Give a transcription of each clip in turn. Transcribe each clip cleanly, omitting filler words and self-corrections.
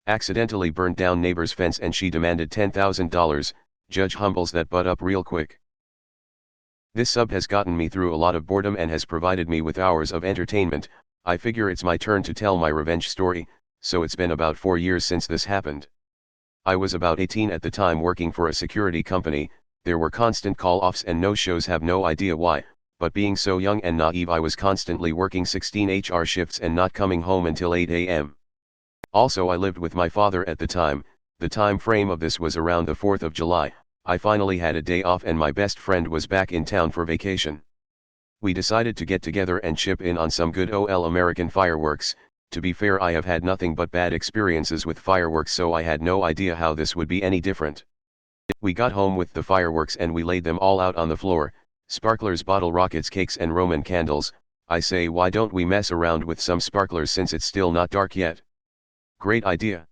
Accidentally burned down neighbor's fence and she demanded $10,000, judge humbles that butt up real quick. This sub has gotten me through a lot of boredom and has provided me with hours of entertainment. I figure it's my turn to tell my revenge story, so it's been about 4 years since this happened. I was about 18 at the time working for a security company. There were constant call-offs and no-shows, have no idea why, but being so young and naive I was constantly working 16 HR shifts and not coming home until 8 a.m. Also I lived with my father at the time. The time frame of this was around the 4th of July. I finally had a day off and my best friend was back in town for vacation. We decided to get together and chip in on some good old American fireworks. To be fair, I have had nothing but bad experiences with fireworks, so I had no idea how this would be any different. We got home with the fireworks and we laid them all out on the floor, sparklers, bottle rockets, cakes and Roman candles. I say, why don't we mess around with some sparklers since it's still not dark yet? Great idea.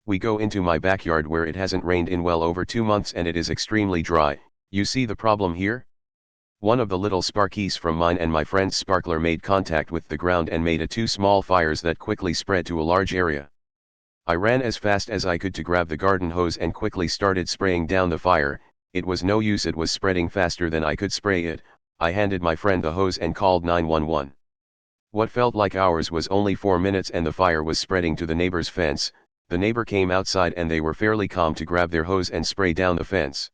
We go into my backyard where it hasn't rained in well over 2 months and it is extremely dry. You see the problem here? One of the little sparkies from mine and my friend's sparkler made contact with the ground and made 2 small fires that quickly spread to a large area. I ran as fast as I could to grab the garden hose and quickly started spraying down the fire. It was no use, it was spreading faster than I could spray it. I handed my friend the hose and called 911. What felt like hours was only 4 minutes and the fire was spreading to the neighbor's fence. The neighbor came outside and they were fairly calm to grab their hose and spray down the fence.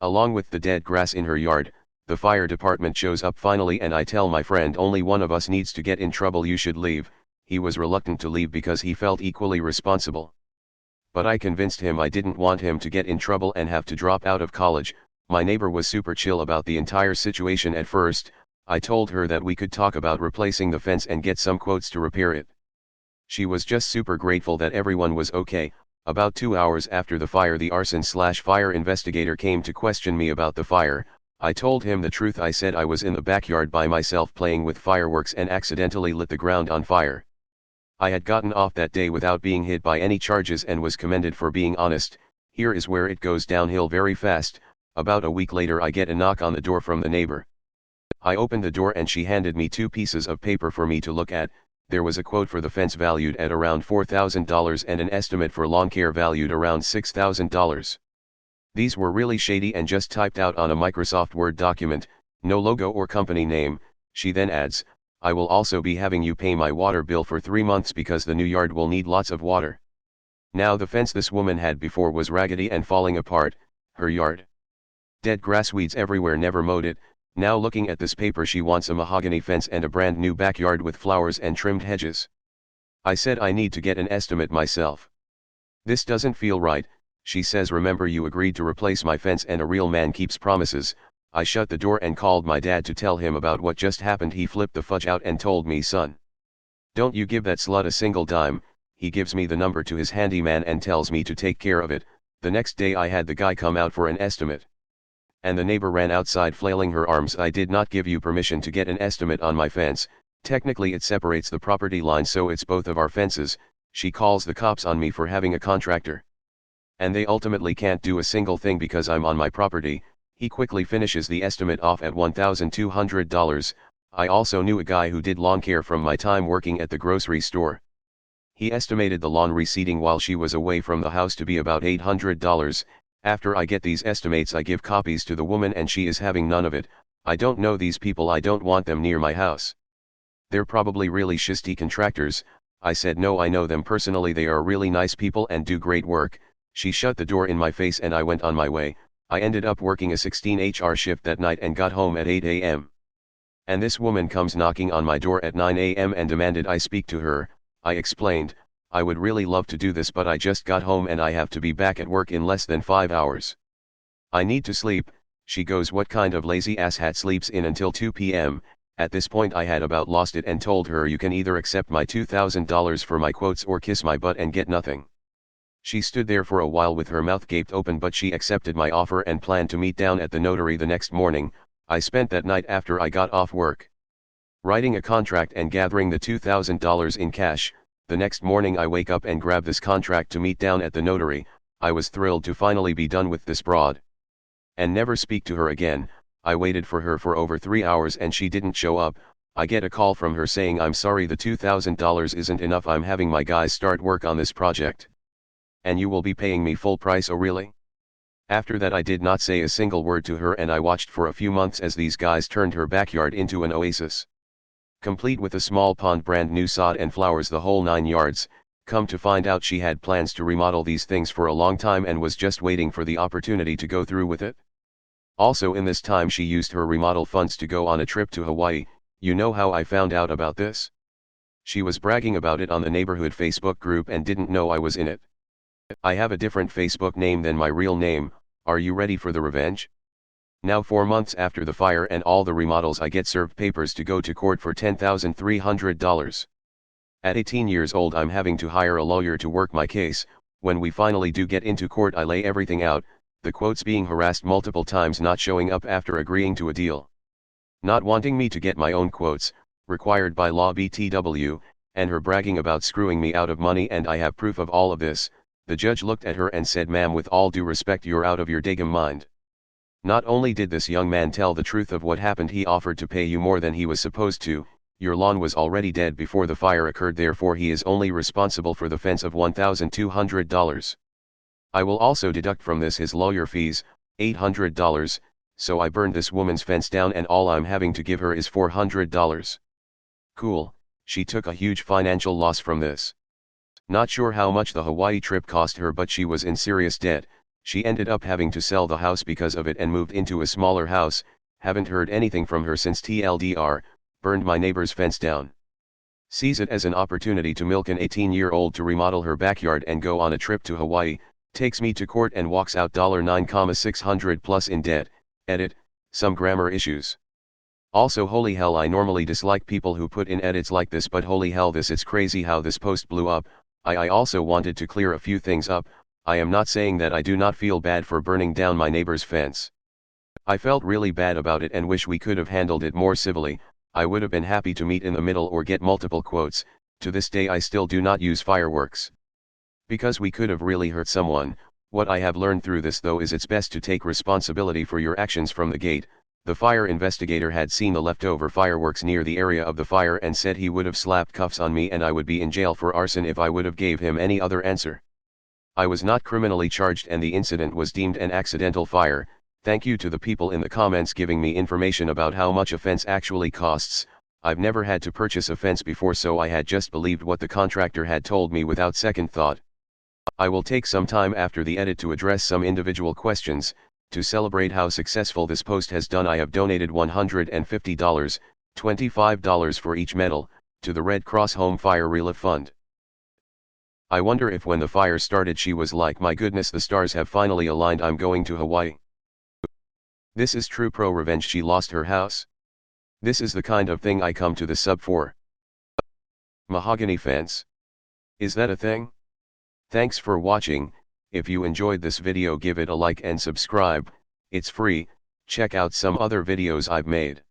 Along with the dead grass in her yard, the fire department shows up finally and I tell my friend, only one of us needs to get in trouble, you should leave. He was reluctant to leave because he felt equally responsible. But I convinced him I didn't want him to get in trouble and have to drop out of college. My neighbor was super chill about the entire situation at first. I told her that we could talk about replacing the fence and get some quotes to repair it. She was just super grateful that everyone was okay. About 2 hours after the fire, the arson/fire investigator came to question me about the fire. I told him the truth. I said I was in the backyard by myself playing with fireworks and accidentally lit the ground on fire. I had gotten off that day without being hit by any charges and was commended for being honest. Here is where it goes downhill very fast. About a week later I get a knock on the door from the neighbor. I opened the door and she handed me 2 pieces of paper for me to look at. There was a quote for the fence valued at around $4,000 and an estimate for lawn care valued around $6,000. These were really shady and just typed out on a Microsoft Word document, no logo or company name. She then adds, I will also be having you pay my water bill for 3 months because the new yard will need lots of water. Now the fence this woman had before was raggedy and falling apart, her yard. Dead grass, weeds everywhere, never mowed it. Now looking at this paper, she wants a mahogany fence and a brand new backyard with flowers and trimmed hedges. I said I need to get an estimate myself. This doesn't feel right, she says. Remember, you agreed to replace my fence and a real man keeps promises. I shut the door and called my dad to tell him about what just happened. He flipped the fudge out and told me, son, don't you give that slut a single dime. He gives me the number to his handyman and tells me to take care of it. The next day I had the guy come out for an estimate. And the neighbor ran outside flailing her arms. I did not give you permission to get an estimate on my fence. Technically it separates the property line, so it's both of our fences. She calls the cops on me for having a contractor. And they ultimately can't do a single thing because I'm on my property. He quickly finishes the estimate off at $1,200. I also knew a guy who did lawn care from my time working at the grocery store. He estimated the lawn reseeding while she was away from the house to be about $800. After I get these estimates I give copies to the woman and she is having none of it. I don't know these people, I don't want them near my house. They're probably really shisty contractors. I said no, I know them personally, they are really nice people and do great work. She shut the door in my face and I went on my way. I ended up working a 16 HR shift that night and got home at 8 a.m. And this woman comes knocking on my door at 9 a.m. and demanded I speak to her. I explained, I would really love to do this, but I just got home and I have to be back at work in less than 5 hours. I need to sleep. She goes, what kind of lazy asshat sleeps in until 2 p.m. At this point I had about lost it and told her, you can either accept my $2,000 for my quotes or kiss my butt and get nothing. She stood there for a while with her mouth gaped open, but she accepted my offer and planned to meet down at the notary the next morning. I spent that night after I got off work writing a contract and gathering the $2,000 in cash. The next morning I wake up and grab this contract to meet down at the notary. I was thrilled to finally be done with this broad and never speak to her again. I waited for her for over 3 hours and she didn't show up. I get a call from her saying, I'm sorry, the $2,000 isn't enough, I'm having my guys start work on this project. And you will be paying me full price? Oh really? After that I did not say a single word to her, and I watched for a few months as these guys turned her backyard into an oasis. Complete with a small pond, brand new sod and flowers, the whole 9 yards. Come to find out she had plans to remodel these things for a long time and was just waiting for the opportunity to go through with it. Also in this time she used her remodel funds to go on a trip to Hawaii. You know how I found out about this? She was bragging about it on the neighborhood Facebook group and didn't know I was in it. I have a different Facebook name than my real name. Are you ready for the revenge? Now 4 months after the fire and all the remodels, I get served papers to go to court for $10,300. At 18 years old I'm having to hire a lawyer to work my case. When we finally do get into court I lay everything out, the quotes being harassed multiple times, not showing up after agreeing to a deal. Not wanting me to get my own quotes, required by law BTW, and her bragging about screwing me out of money, and I have proof of all of this. The judge looked at her and said, "Ma'am, with all due respect, you're out of your daggum mind. Not only did this young man tell the truth of what happened, he offered to pay you more than he was supposed to. Your lawn was already dead before the fire occurred, therefore he is only responsible for the fence of $1,200. I will also deduct from this his lawyer fees, $800, so I burned this woman's fence down and all I'm having to give her is $400. Cool, she took a huge financial loss from this. Not sure how much the Hawaii trip cost her, but she was in serious debt. She ended up having to sell the house because of it and moved into a smaller house. Haven't heard anything from her since TLDR, burned my neighbor's fence down. Sees it as an opportunity to milk an 18-year-old to remodel her backyard and go on a trip to Hawaii, takes me to court and walks out $9,600 plus in debt. Edit, some grammar issues. Also holy hell, I normally dislike people who put in edits like this, but holy hell, it's crazy how this post blew up. I also wanted to clear a few things up. I am not saying that I do not feel bad for burning down my neighbor's fence. I felt really bad about it and wish we could have handled it more civilly. I would have been happy to meet in the middle or get multiple quotes. To this day I still do not use fireworks, because we could have really hurt someone. What I have learned through this though is it's best to take responsibility for your actions from the gate. The fire investigator had seen the leftover fireworks near the area of the fire and said he would have slapped cuffs on me and I would be in jail for arson if I would have gave him any other answer. I was not criminally charged and the incident was deemed an accidental fire. Thank you to the people in the comments giving me information about how much a fence actually costs. I've never had to purchase a fence before, so I had just believed what the contractor had told me without second thought. I will take some time after the edit to address some individual questions. To celebrate how successful this post has done, I have donated $150, $25 for each medal, to the Red Cross Home Fire Relief Fund. I wonder if when the fire started she was like, my goodness, the stars have finally aligned, I'm going to Hawaii. This is true pro revenge, she lost her house. This is the kind of thing I come to the sub for. Mahogany fence. Is that a thing? Thanks for watching. If you enjoyed this video, give it a like and subscribe. It's free. Check out some other videos I've made.